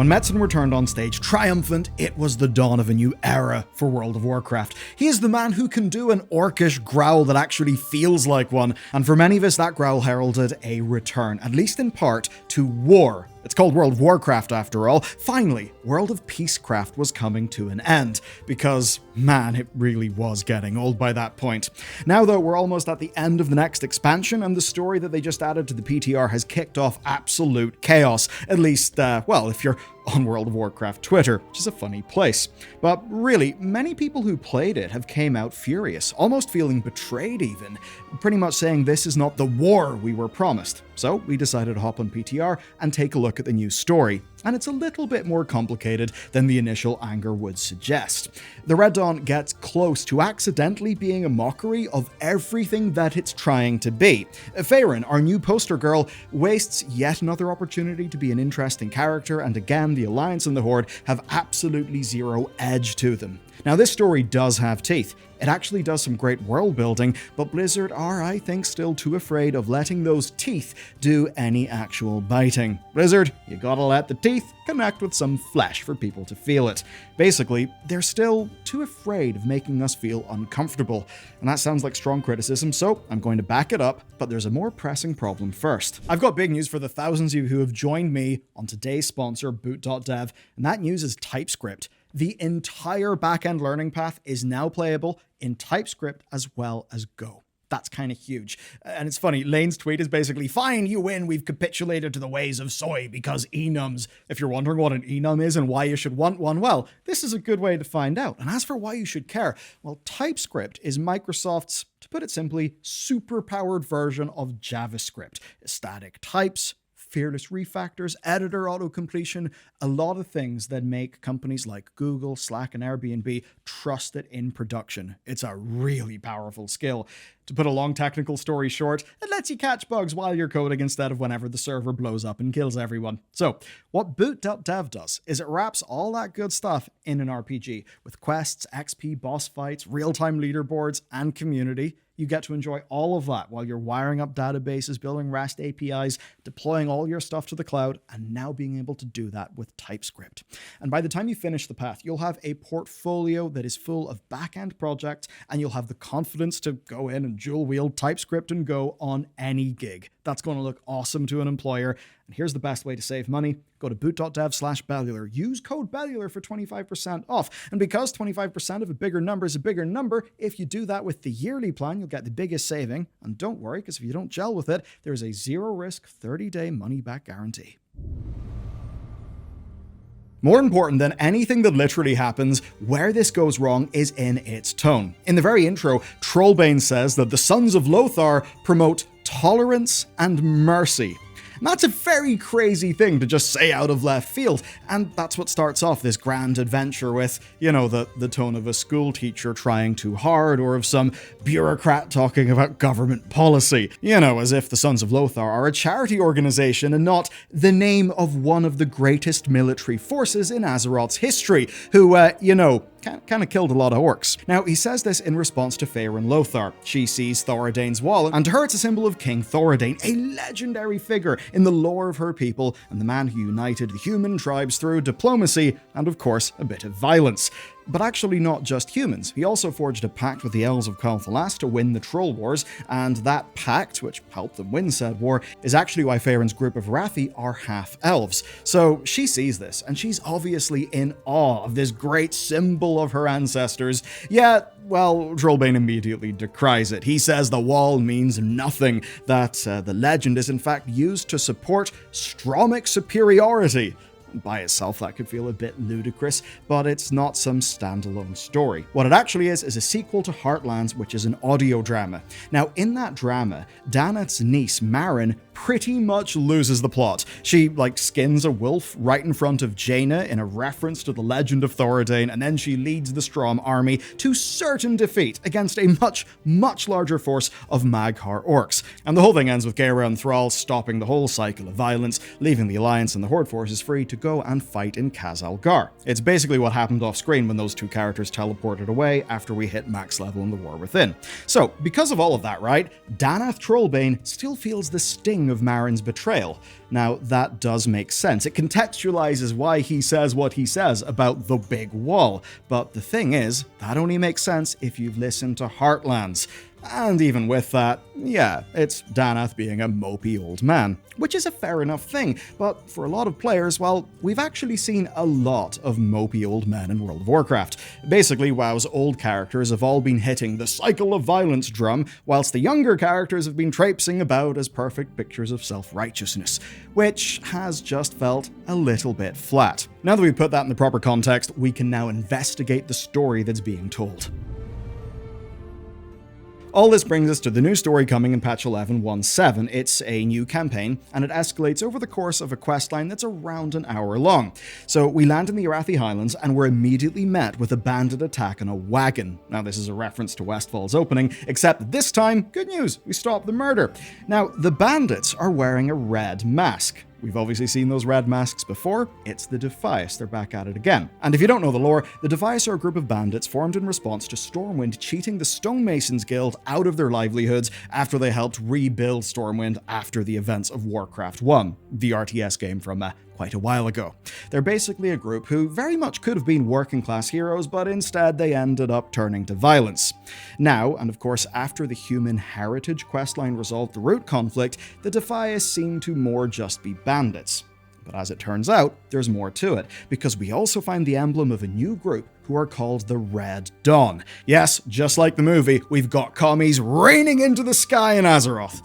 When Metzen returned on stage triumphant, it was the dawn of a new era for World of Warcraft. He is the man who can do an orcish growl that actually feels like one, and for many of us that growl heralded a return, at least in part, to war. It's called World of Warcraft after all. Finally, World of Peacecraft was coming to an end, because, man, it really was getting old by that point. Now though, we're almost at the end of the next expansion, and the story that they just added to the PTR has kicked off absolute chaos. At least, well, if you're on World of Warcraft Twitter, which is a funny place. But really, many people who played it have came out furious, almost feeling betrayed even, pretty much saying this is not the war we were promised. So we decided to hop on PTR and take a look at the new story. And it's a little bit more complicated than the initial anger would suggest. The Red Dawn gets close to accidentally being a mockery of everything that it's trying to be. Farron, our new poster girl, wastes yet another opportunity to be an interesting character, and again, the Alliance and the Horde have absolutely zero edge to them. Now, this story does have teeth. It actually does some great world building, but Blizzard are, I think, still too afraid of letting those teeth do any actual biting. Blizzard, you gotta let the teeth connect with some flesh for people to feel it. Basically, they're still too afraid of making us feel uncomfortable. And that sounds like strong criticism, so I'm going to back it up, but there's a more pressing problem first. I've got big news for the thousands of you who have joined me on today's sponsor, Boot.dev, and that news is TypeScript. The entire backend learning path is now playable in TypeScript as well as Go. That's kind of huge. And it's funny, Lane's tweet is basically, fine, you win, we've capitulated to the ways of soy because enums. If you're wondering what an enum is and why you should want one, well, this is a good way to find out. And as for why you should care, well, TypeScript is Microsoft's, to put it simply, super-powered version of JavaScript. Static types, fearless refactors, editor auto-completion, a lot of things that make companies like Google, Slack, and Airbnb trusted in production. It's a really powerful skill. To put a long technical story short, it lets you catch bugs while you're coding instead of whenever the server blows up and kills everyone. So, what Boot.dev does is it wraps all that good stuff in an RPG with quests, XP, boss fights, real-time leaderboards, and community. You get to enjoy all of that while you're wiring up databases, building REST APIs, deploying all your stuff to the cloud, and now being able to do that with TypeScript. And by the time you finish the path, you'll have a portfolio that is full of back-end projects, and you'll have the confidence to go in and dual-wield TypeScript and Go on any gig. That's going to look awesome to an employer. And here's the best way to save money. Go to boot.dev/Bellular. Use code Bellular for 25% off. And because 25% of a bigger number is a bigger number, if you do that with the yearly plan, you'll get the biggest saving. And don't worry, because if you don't gel with it, there's a zero-risk 30-day money-back guarantee. More important than anything that literally happens, where this goes wrong is in its tone. In the very intro, Trollbane says that the Sons of Lothar promote tolerance and mercy. And that's a very crazy thing to just say out of left field, and that's what starts off this grand adventure with, you know, the tone of a school teacher trying too hard, or of some bureaucrat talking about government policy. You know, as if the Sons of Lothar are a charity organization and not the name of one of the greatest military forces in Azeroth's history, who, you know, kind of killed a lot of orcs. Now, he says this in response to Farron Lothar. She sees Thoradaine's wall, and to her it's a symbol of King Thoradaine, a legendary figure in the lore of her people, and the man who united the human tribes through diplomacy and, of course, a bit of violence. But actually not just humans. He also forged a pact with the Elves of Calthalas to win the Troll Wars, and that pact, which helped them win said war, is actually why Farron's group of Wrathi are half-elves. So she sees this, and she's obviously in awe of this great symbol of her ancestors, yet, well, Trollbane immediately decries it. He says the wall means nothing, that the legend is in fact used to support Stromic superiority. By itself, that could feel a bit ludicrous, but it's not some standalone story. What it actually is a sequel to Heartlands, which is an audio drama. Now, in that drama, Daneth's niece, Marin, pretty much loses the plot. She, skins a wolf right in front of Jaina in a reference to the legend of Thoradaine, and then she leads the Strom army to certain defeat against a much, much larger force of Mag'har orcs. And the whole thing ends with Gaera and Thrall stopping the whole cycle of violence, leaving the Alliance and the Horde forces free to go and fight in Khazalgar. It's basically what happened off screen when those two characters teleported away after we hit max level in the War Within. So, because of all of that, right, Danath Trollbane still feels the sting of Marin's betrayal. Now, that does make sense. It contextualizes why he says what he says about the big wall. But the thing is, that only makes sense if you've listened to Heartlands. And even with that, yeah, it's Danath being a mopey old man, which is a fair enough thing, but for a lot of players, well, we've actually seen a lot of mopey old men in World of Warcraft. Basically, WoW's old characters have all been hitting the cycle of violence drum, whilst the younger characters have been traipsing about as perfect pictures of self-righteousness, which has just felt a little bit flat. Now that we've put that in the proper context, we can now investigate the story that's being told. All this brings us to the new story coming in patch 11.1.7. It's a new campaign, and it escalates over the course of a questline that's around an hour long. So we land in the Arathi Highlands, and we're immediately met with a bandit attack on a wagon. Now this is a reference to Westfall's opening, except this time, good news, we stop the murder. Now, the bandits are wearing a red mask. We've obviously seen those red masks before. It's the Defias. They're back at it again. And if you don't know the lore, the Defias are a group of bandits formed in response to Stormwind cheating the Stonemasons Guild out of their livelihoods after they helped rebuild Stormwind after the events of Warcraft 1, the RTS game from quite a while ago. They're basically a group who very much could have been working class heroes, but instead they ended up turning to violence. Now, and of course after the Human Heritage questline resolved the root conflict, the Defias seem to more just be bandits. But as it turns out, there's more to it, because we also find the emblem of a new group who are called the Red Dawn. Yes, just like the movie, we've got commies raining into the sky in Azeroth.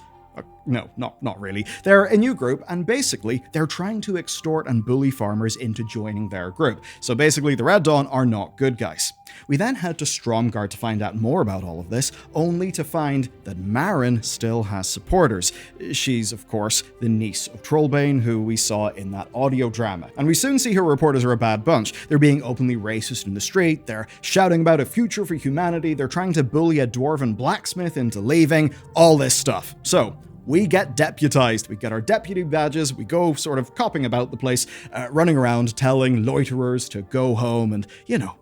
No, not really. They're a new group, and basically, they're trying to extort and bully farmers into joining their group. So basically, the Red Dawn are not good guys. We then head to Stromgarde to find out more about all of this, only to find that Marin still has supporters. She's, of course, the niece of Trollbane, who we saw in that audio drama. And we soon see her reporters are a bad bunch. They're being openly racist in the street, they're shouting about a future for humanity, they're trying to bully a dwarven blacksmith into leaving, all this stuff. So, we get deputized. We get our deputy badges. We go sort of copping about the place, running around telling loiterers to go home and,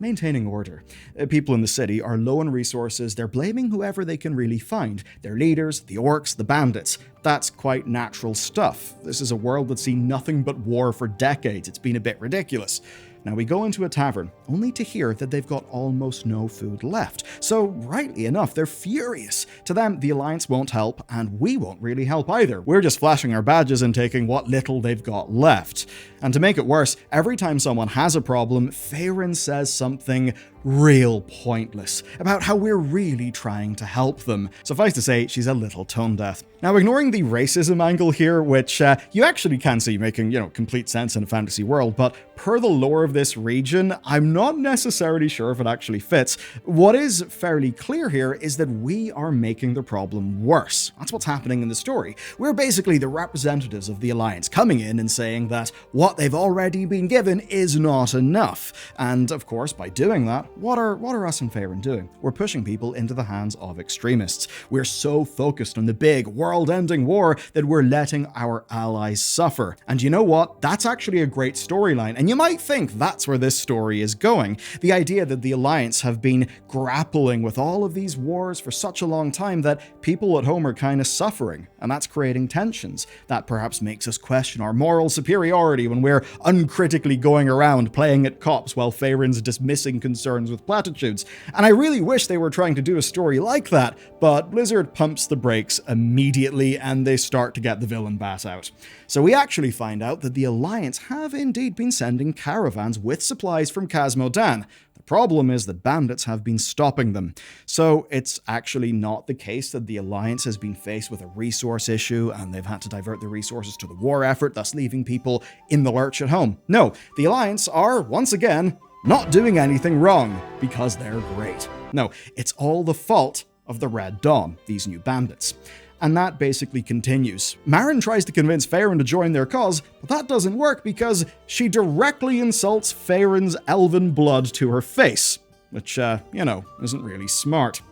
maintaining order. People in the city are low on resources. They're blaming whoever they can really find. Their leaders, the orcs, the bandits. That's quite natural stuff. This is a world that's seen nothing but war for decades. It's been a bit ridiculous. Now we go into a tavern, only to hear that they've got almost no food left. So, rightly enough, they're furious. To them, the Alliance won't help, and we won't really help either. We're just flashing our badges and taking what little they've got left. And to make it worse, every time someone has a problem, Faerun says something real pointless about how we're really trying to help them. Suffice to say, she's a little tone deaf. Now, ignoring the racism angle here, which you actually can see making, complete sense in a fantasy world, but per the lore of this region, I'm not necessarily sure if it actually fits. What is fairly clear here is that we are making the problem worse. That's what's happening in the story. We're basically the representatives of the Alliance coming in and saying that what they've already been given is not enough. And of course, by doing that, what are us and Faerun doing? We're pushing people into the hands of extremists. We're so focused on the big world-ending war that we're letting our allies suffer. And you know what? That's actually a great storyline, and you might think that's where this story is going. The idea that the Alliance have been grappling with all of these wars for such a long time that people at home are kind of suffering, and that's creating tensions. That perhaps makes us question our moral superiority when we're uncritically going around playing at cops while Faerun's dismissing concerns with platitudes. And I really wish they were trying to do a story like that, but Blizzard pumps the brakes immediately and they start to get the villain bat out. So we actually find out that the Alliance have indeed been sending caravans with supplies from Khazmodan. The problem is that bandits have been stopping them. So it's actually not the case that the Alliance has been faced with a resource issue and they've had to divert the resources to the war effort, thus leaving people in the lurch at home. No, the Alliance are, once again, not doing anything wrong because they're great. No, it's all the fault of the Red Dawn, these new bandits. And that basically continues. Marin tries to convince Faerun to join their cause, but that doesn't work because she directly insults Faerun's elven blood to her face, which, isn't really smart.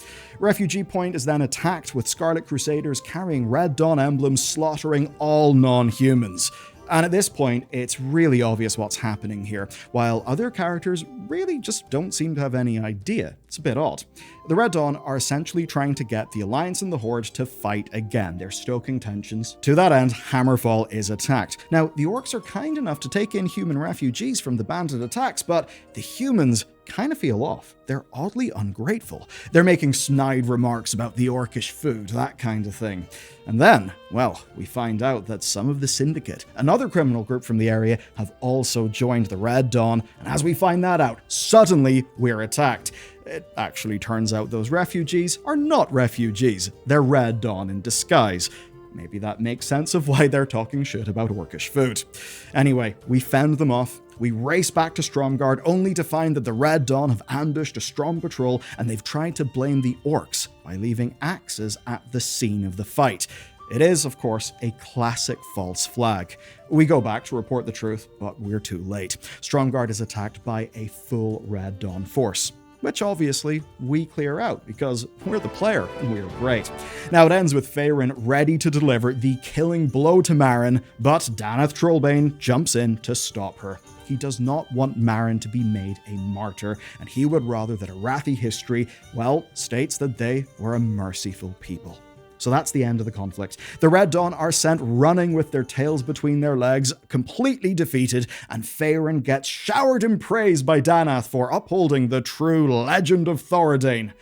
Refugee Point is then attacked with Scarlet Crusaders carrying Red Dawn emblems slaughtering all non-humans. And at this point, it's really obvious what's happening here, while other characters really just don't seem to have any idea. It's a bit odd. The Red Dawn are essentially trying to get the Alliance and the Horde to fight again. They're stoking tensions. To that end, Hammerfall is attacked. Now, the orcs are kind enough to take in human refugees from the bandit attacks, but the humans kind of feel off. They're oddly ungrateful. They're making snide remarks about the orcish food, that kind of thing. And then, well, we find out that some of the Syndicate, another criminal group from the area, have also joined the Red Dawn, and as we find that out, suddenly we're attacked. It actually turns out those refugees are not refugees. They're Red Dawn in disguise. Maybe that makes sense of why they're talking shit about orcish food. Anyway, we fend them off. We race back to Stromgarde only to find that the Red Dawn have ambushed a Strom patrol and they've tried to blame the orcs by leaving axes at the scene of the fight. It is, of course, a classic false flag. We go back to report the truth, but we're too late. Stromgarde is attacked by a full Red Dawn force, which obviously we clear out because we're the player and we're great. Now it ends with Faerun ready to deliver the killing blow to Maren, but Danath Trollbane jumps in to stop her. He does not want Maren to be made a martyr, and he would rather that Arathi history, well, states that they were a merciful people. So that's the end of the conflict. The Red Dawn are sent running with their tails between their legs, completely defeated, and Faerun gets showered in praise by Danath for upholding the true legend of Thoradane.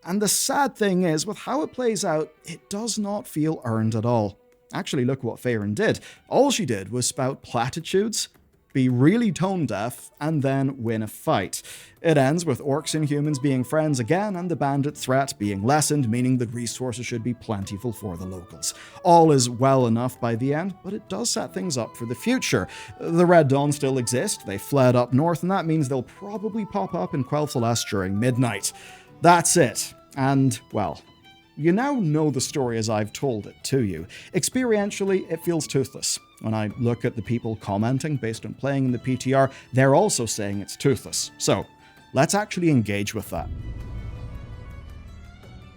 And the sad thing is, with how it plays out, it does not feel earned at all. Actually, look what Faerun did. All she did was spout platitudes, be really tone deaf, and then win a fight. It ends with orcs and humans being friends again and the bandit threat being lessened, meaning that resources should be plentiful for the locals. All is well enough by the end, but it does set things up for the future. The Red Dawn still exist, they fled up north, and that means they'll probably pop up in Quel'Thalas during midnight. That's it. And, well, you now know the story as I've told it to you. Experientially, it feels toothless. When I look at the people commenting based on playing in the PTR, they're also saying it's toothless. So, let's actually engage with that.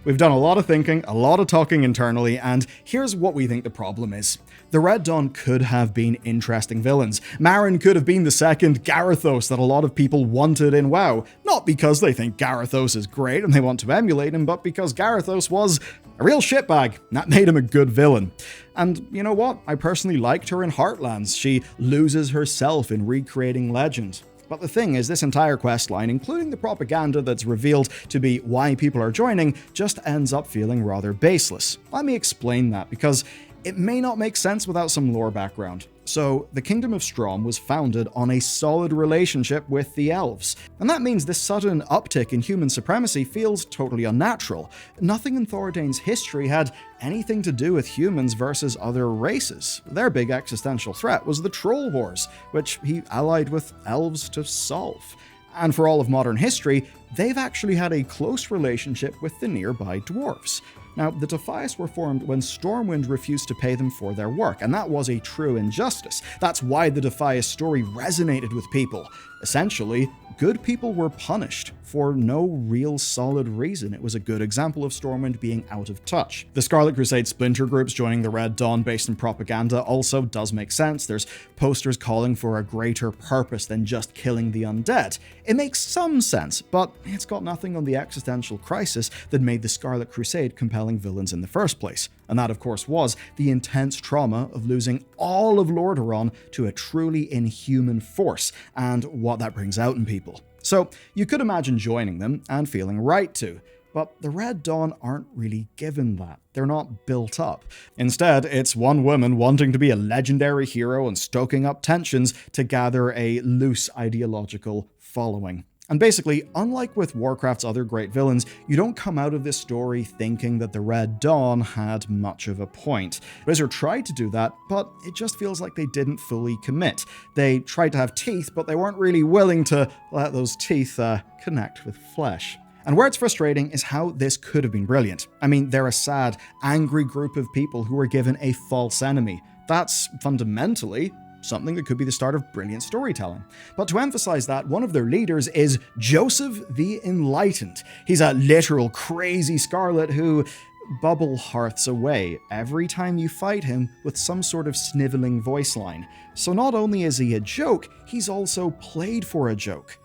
We've done a lot of thinking, a lot of talking internally, and here's what we think the problem is. The Red Dawn could have been interesting villains. Maren could have been the second Garithos that a lot of people wanted in WoW. Not because they think Garithos is great and they want to emulate him, but because Garithos was a real shitbag. That made him a good villain. And you know what? I personally liked her in Heartlands. She loses herself in recreating legend. But the thing is, this entire questline, including the propaganda that's revealed to be why people are joining, just ends up feeling rather baseless. Let me explain that, because it may not make sense without some lore background. So, the Kingdom of Strom was founded on a solid relationship with the elves, and that means this sudden uptick in human supremacy feels totally unnatural. Nothing in Thordane's history had anything to do with humans versus other races. Their big existential threat was the Troll Wars, which he allied with elves to solve. And for all of modern history, they've actually had a close relationship with the nearby dwarves. Now, the Defias were formed when Stormwind refused to pay them for their work, and that was a true injustice. That's why the Defias story resonated with people. Essentially, good people were punished for no real solid reason. It was a good example of Stormwind being out of touch. The Scarlet Crusade splinter groups joining the Red Dawn based in propaganda also does make sense. There's posters calling for a greater purpose than just killing the undead. It makes some sense, but it's got nothing on the existential crisis that made the Scarlet Crusade compelling villains in the first place. And that, of course, was the intense trauma of losing all of Lordaeron to a truly inhuman force, and what that brings out in people. So, you could imagine joining them and feeling right to, but the Red Dawn aren't really given that. They're not built up. Instead, it's one woman wanting to be a legendary hero and stoking up tensions to gather a loose ideological following. And basically, unlike with Warcraft's other great villains, you don't come out of this story thinking that the Red Dawn had much of a point. Blizzard tried to do that, but it just feels like they didn't fully commit. They tried to have teeth, but they weren't really willing to let those teeth connect with flesh. And where it's frustrating is how this could have been brilliant. I mean, they're a sad, angry group of people who were given a false enemy. That's fundamentally something that could be the start of brilliant storytelling. But to emphasize that, one of their leaders is Joseph the Enlightened. He's a literal crazy Scarlet who, bubble hearths away every time you fight him with some sort of sniveling voice line. So not only is he a joke, he's also played for a joke.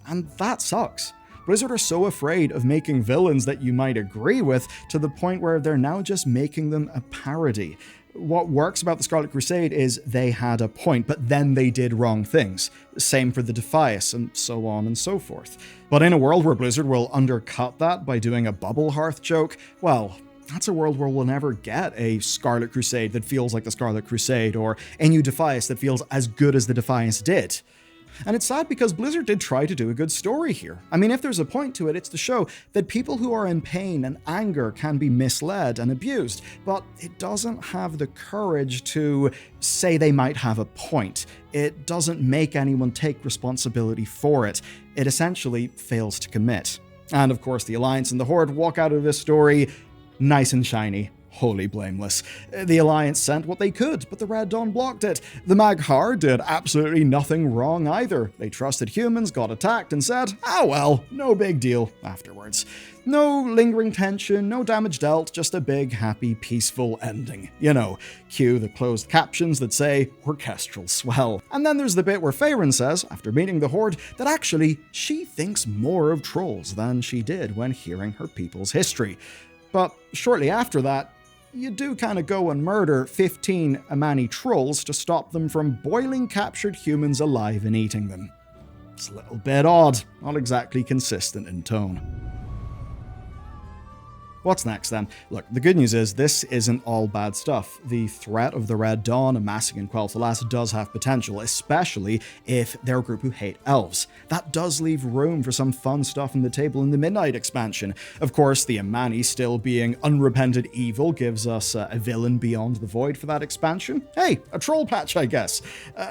And that sucks. Blizzard are so afraid of making villains that you might agree with to the point where they're now just making them a parody. What works about the Scarlet Crusade is they had a point, but then they did wrong things. Same for the Defias, and so on and so forth. But in a world where Blizzard will undercut that by doing a bubble hearth joke, well, that's a world where we'll never get a Scarlet Crusade that feels like the Scarlet Crusade, or a new Defias that feels as good as the Defias did. And it's sad because Blizzard did try to do a good story here. I mean, if there's a point to it, it's to show that people who are in pain and anger can be misled and abused, but it doesn't have the courage to say they might have a point. It doesn't make anyone take responsibility for it. It essentially fails to commit. And of course, the Alliance and the Horde walk out of this story nice and shiny. Wholly blameless. The Alliance sent what they could, but the Red Dawn blocked it. The Mag'har did absolutely nothing wrong either. They trusted humans, got attacked, and said, "Ah well, no big deal," afterwards. No lingering tension, no damage dealt, just a big, happy, peaceful ending. You know, cue the closed captions that say, "Orchestral swell." And then there's the bit where Faerun says, after meeting the Horde, that actually she thinks more of trolls than she did when hearing her people's history. But shortly after that, you do kind of go and murder 15 Amani trolls to stop them from boiling captured humans alive and eating them. It's a little bit odd, not exactly consistent in tone. What's next then? Look, the good news is this isn't all bad stuff. The threat of the Red Dawn amassing in Quel'Thalas does have potential, especially if they're a group who hate elves. That does leave room for some fun stuff on the table in the Midnight expansion. Of course, the Amani still being unrepented evil gives us a villain beyond the void for that expansion. Hey, a troll patch, I guess.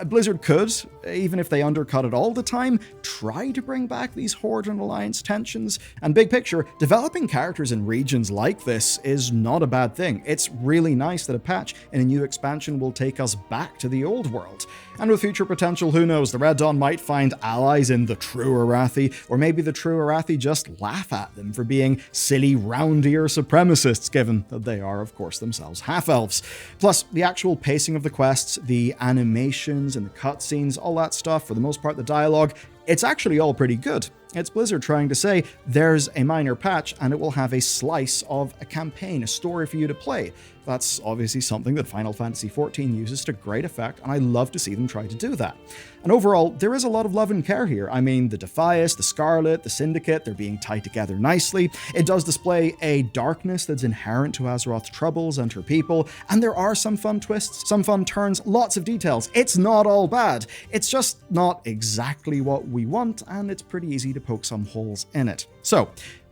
Blizzard could, even if they undercut it all the time, try to bring back these Horde and Alliance tensions. And big picture, developing characters in regions like this is not a bad thing. It's really nice that a patch in a new expansion will take us back to the old world. And with future potential, who knows, the Red Dawn might find allies in the true Arathi, or maybe the true Arathi just laugh at them for being silly round-ear supremacists, given that they are, of course, themselves half-elves. Plus, the actual pacing of the quests, the animations and the cutscenes, all that stuff, for the most part the dialogue, it's actually all pretty good. It's Blizzard trying to say, there's a minor patch and it will have a slice of a campaign, a story for you to play. That's obviously something that Final Fantasy XIV uses to great effect, and I love to see them try to do that. And overall, there is a lot of love and care here. I mean, the Defias, the Scarlet, the Syndicate, they're being tied together nicely. It does display a darkness that's inherent to Azeroth's troubles and her people, and there are some fun twists, some fun turns, lots of details. It's not all bad. It's just not exactly what we want, and it's pretty easy to poke some holes in it. So,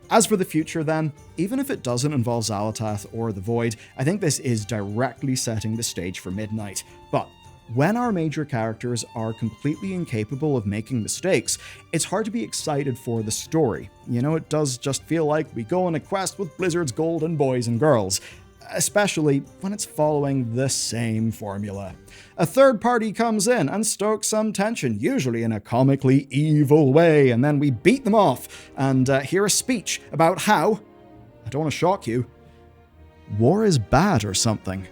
as for the future then, even if it doesn't involve Xal'atath or the Void, I think this is directly setting the stage for Midnight. But when our major characters are completely incapable of making mistakes, it's hard to be excited for the story. You know, it does just feel like we go on a quest with Blizzard's golden boys and girls, especially when it's following the same formula. A third party comes in and stokes some tension, usually in a comically evil way, and then we beat them off and hear a speech about how, I don't want to shock you, war is bad or something.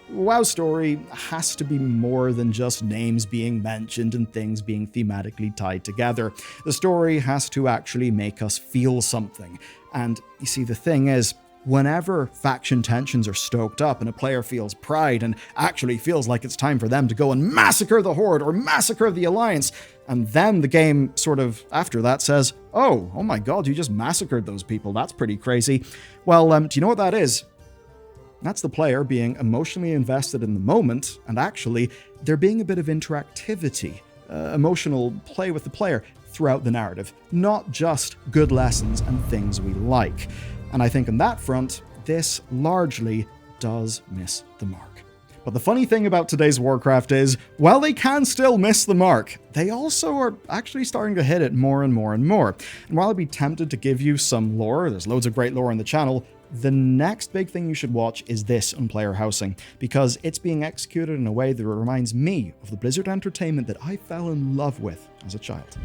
WoW's story has to be more than just names being mentioned and things being thematically tied together. The story has to actually make us feel something. And you see, the thing is, whenever faction tensions are stoked up and a player feels pride and actually feels like it's time for them to go and massacre the Horde or massacre the Alliance, and then the game sort of after that says, oh my god, you just massacred those people, that's pretty crazy. Well, do you know what that is? That's the player being emotionally invested in the moment, and actually there being a bit of interactivity, emotional play with the player throughout the narrative, not just good lessons and things we like. And I think on that front, this largely does miss the mark. But the funny thing about today's Warcraft is, while they can still miss the mark, they also are actually starting to hit it more and more and more. And while I'd be tempted to give you some lore, there's loads of great lore on the channel, the next big thing you should watch is this on player housing, because it's being executed in a way that reminds me of the Blizzard entertainment that I fell in love with as a child.